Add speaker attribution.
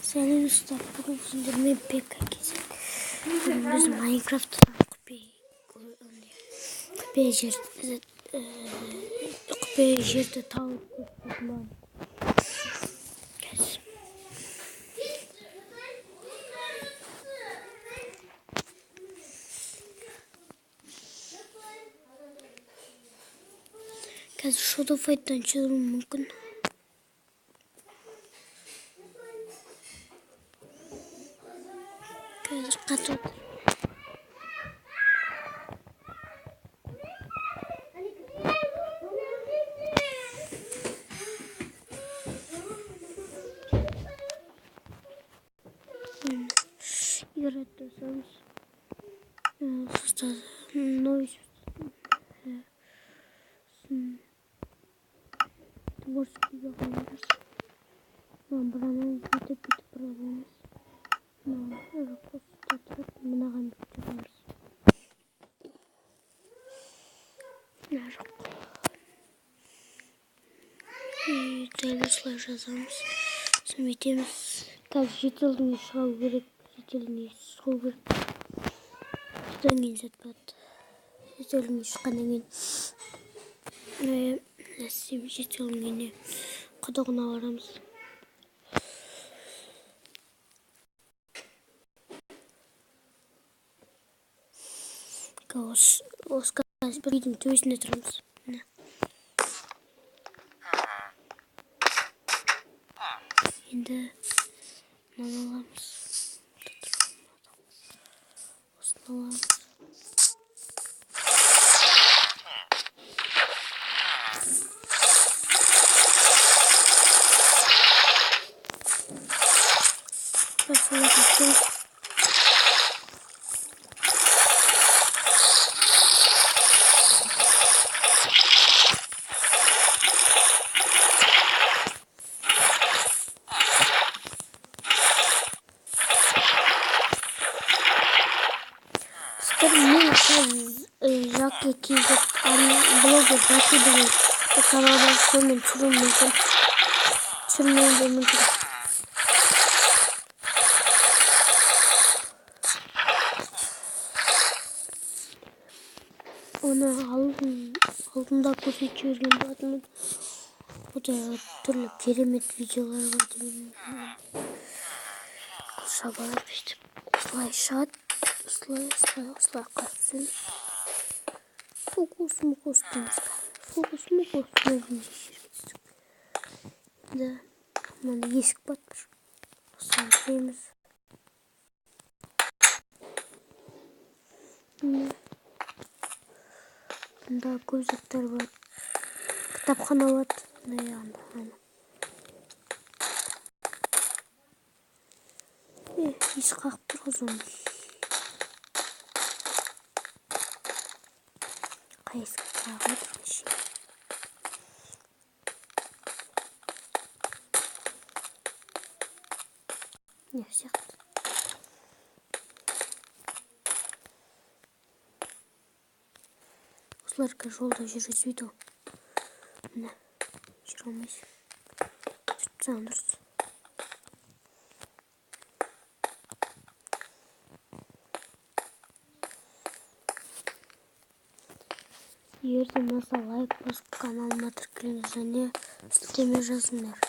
Speaker 1: Senin usta bugün sindirmeyi pek herkesin. Biz Minecraft'ta kupaya jerde tavuk kurtulmam. Қазір Shadow Fight'tan çıkırım mümkün. Қазір қатып. Играть досамыз. Составы новый творческий загонымыз. Бұраны бүйтіп барамыз. Мынаған бүйтіп дәл осылай жазамыз. Сосын бүйтеміз. Қазір жетілдің шығу керек. Жетілдің шығу керек. Содан кейін жатпады. Жетілдің шыққаннан кейін жетілгенде құдығына барамыз. Осы бір үйдің төбесінде тұрамыз. Енді мынаны аламыз. Осыны аламыз. Солай кетеміз. Жаки кейзет блогер закидывает по каналу, коммент, түсірмеуі мүмкін. Оны алдында көрсетіп жіберген болатынмын. Ода түрлі керемет видеолар бар деген. Шабалап бүйтіп осылай шығады. Осылай қарап түсеміз. Фокус дейміз. Фокус да, мында есік бар. Осылай кіреміз. Мында көп заттар бар. Кітапхана бар. Есік қағып тұр ғой зомби. Қай есік қағып тұрмыш. Не сияқты. Осыларға жолда жүргізбейді ғой. Міне, жүре алмайсың. Жүртсаң дұрыс. Егер де болса лайк басып каналыма тіркеліңіз және сілтеме жазыңдар.